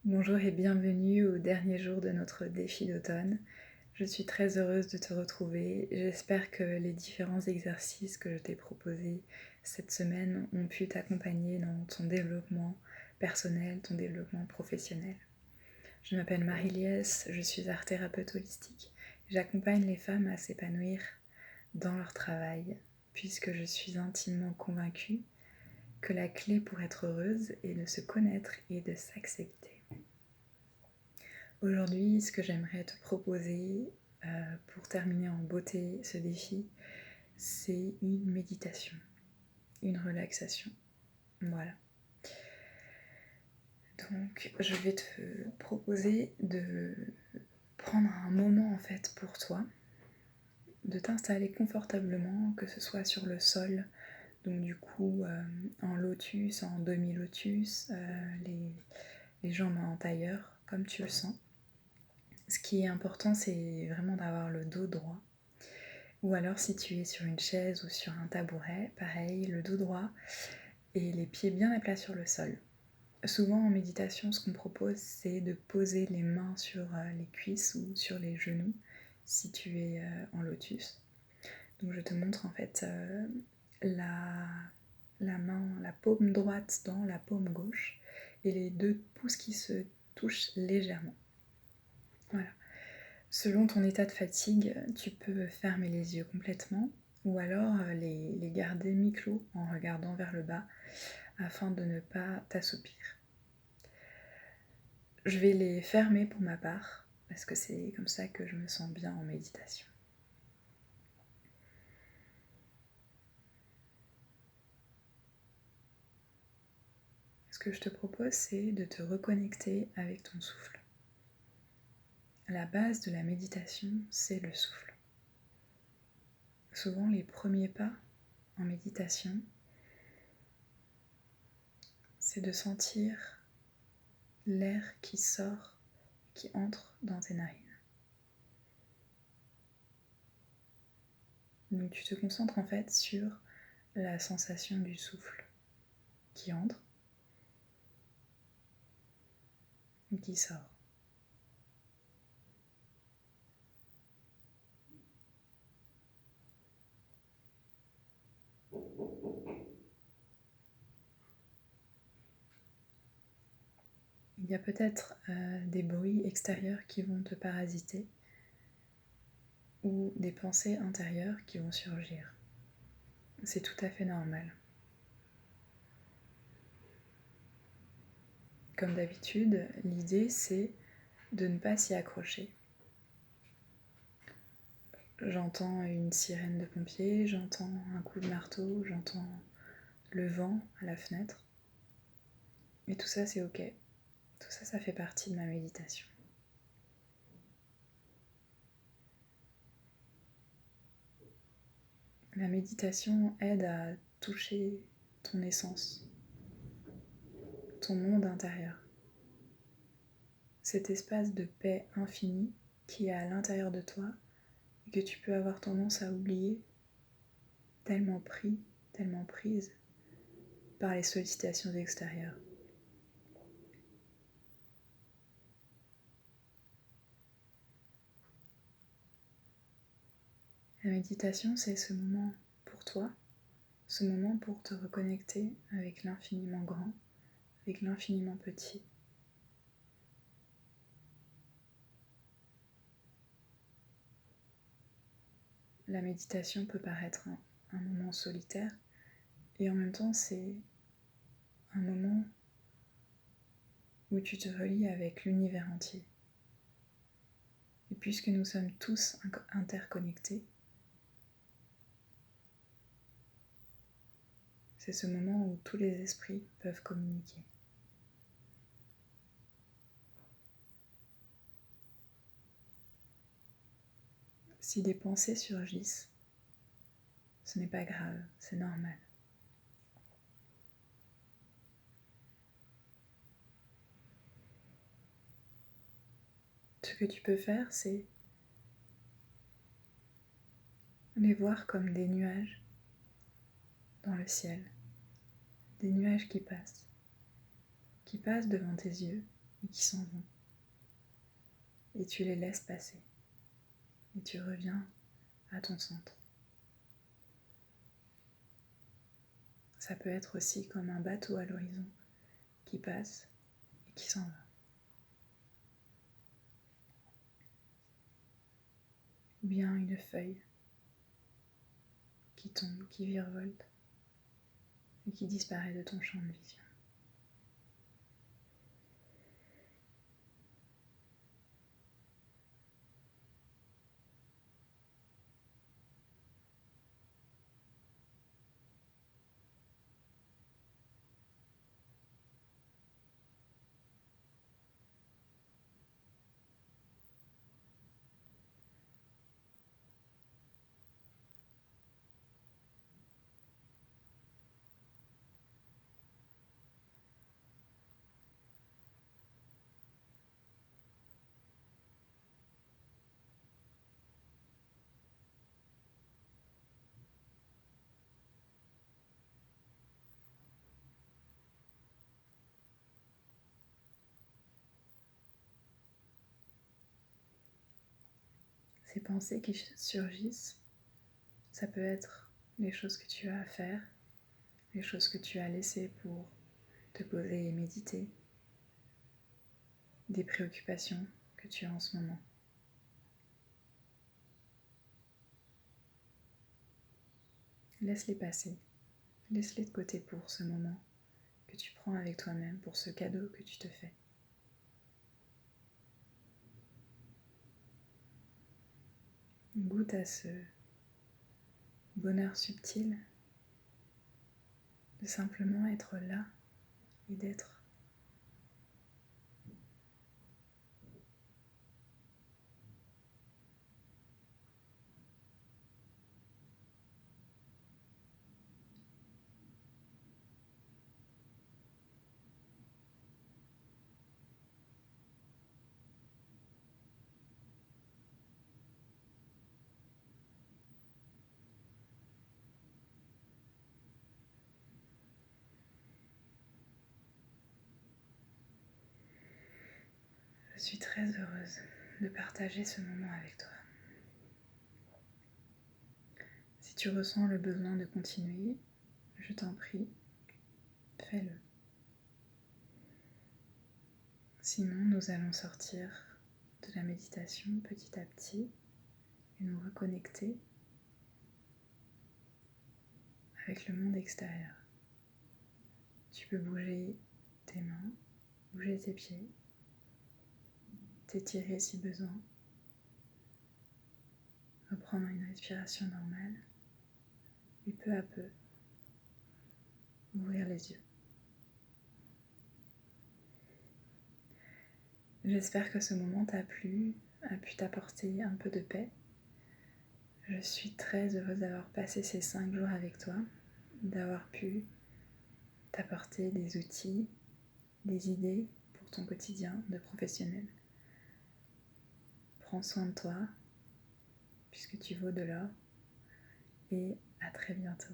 Bonjour et bienvenue au dernier jour de notre défi d'automne. Je suis très heureuse de te retrouver. J'espère que les différents exercices que je t'ai proposés cette semaine ont pu t'accompagner dans ton développement personnel, ton développement professionnel. Je m'appelle Marie-Liesse, je suis art-thérapeute holistique. J'accompagne les femmes à s'épanouir dans leur travail, puisque je suis intimement convaincue que la clé pour être heureuse est de se connaître et de s'accepter. Aujourd'hui, ce que j'aimerais te proposer pour terminer en beauté ce défi, c'est une méditation, une relaxation. Voilà. Donc, je vais te proposer de prendre un moment en fait pour toi, de t'installer confortablement, que ce soit sur le sol, donc du coup en lotus, en demi-lotus, les jambes en tailleur, comme tu le sens. Ce qui est important, c'est vraiment d'avoir le dos droit. Ou alors si tu es sur une chaise ou sur un tabouret, pareil, le dos droit et les pieds bien à plat sur le sol. Souvent en méditation, ce qu'on propose, c'est de poser les mains sur les cuisses ou sur les genoux si tu es en lotus. Donc je te montre en fait la main, la paume droite dans la paume gauche et les deux pouces qui se touchent légèrement. Voilà. Selon ton état de fatigue, tu peux fermer les yeux complètement ou alors les garder mi-clos en regardant vers le bas afin de ne pas t'assoupir. Je vais les fermer pour ma part parce que c'est comme ça que je me sens bien en méditation. Ce que je te propose, c'est de te reconnecter avec ton souffle. La base de la méditation, c'est le souffle. Souvent, les premiers pas en méditation, c'est de sentir l'air qui sort, qui entre dans tes narines. Donc tu te concentres en fait sur la sensation du souffle qui entre et qui sort. Il y a peut-être des bruits extérieurs qui vont te parasiter ou des pensées intérieures qui vont surgir. C'est tout à fait normal. Comme d'habitude, l'idée c'est de ne pas s'y accrocher. J'entends une sirène de pompiers, j'entends un coup de marteau, j'entends le vent à la fenêtre. Et tout ça c'est ok. Tout ça, ça fait partie de ma méditation. La méditation aide à toucher ton essence, ton monde intérieur. Cet espace de paix infinie qui est à l'intérieur de toi et que tu peux avoir tendance à oublier, tellement pris, tellement prise par les sollicitations extérieures. La méditation, c'est ce moment pour toi, ce moment pour te reconnecter avec l'infiniment grand, avec l'infiniment petit. La méditation peut paraître un moment solitaire et en même temps c'est un moment où tu te relies avec l'univers entier. Et puisque nous sommes tous interconnectés, c'est ce moment où tous les esprits peuvent communiquer. Si des pensées surgissent, ce n'est pas grave, c'est normal. Ce que tu peux faire, c'est les voir comme des nuages dans le ciel, des nuages qui passent devant tes yeux et qui s'en vont. Et tu les laisses passer. Et tu reviens à ton centre. Ça peut être aussi comme un bateau à l'horizon qui passe et qui s'en va. Ou bien une feuille qui tombe, qui virevolte et qui disparaît de ton champ de vision. Ces pensées qui surgissent, ça peut être les choses que tu as à faire, les choses que tu as laissées pour te poser et méditer, des préoccupations que tu as en ce moment. Laisse-les passer, laisse-les de côté pour ce moment que tu prends avec toi-même, pour ce cadeau que tu te fais. Goûte à ce bonheur subtil de simplement être là et d'être. Je suis très heureuse de partager ce moment avec toi. Si tu ressens le besoin de continuer, je t'en prie, fais-le. Sinon, nous allons sortir de la méditation petit à petit et nous reconnecter avec le monde extérieur. Tu peux bouger tes mains, bouger tes pieds, t'étirer si besoin, reprendre une respiration normale et peu à peu ouvrir les yeux. J'espère que ce moment t'a plu, a pu t'apporter un peu de paix. Je suis très heureuse d'avoir passé ces 5 jours avec toi, d'avoir pu t'apporter des outils, des idées pour ton quotidien de professionnel. Prends soin de toi, puisque tu vaux de l'or, et à très bientôt.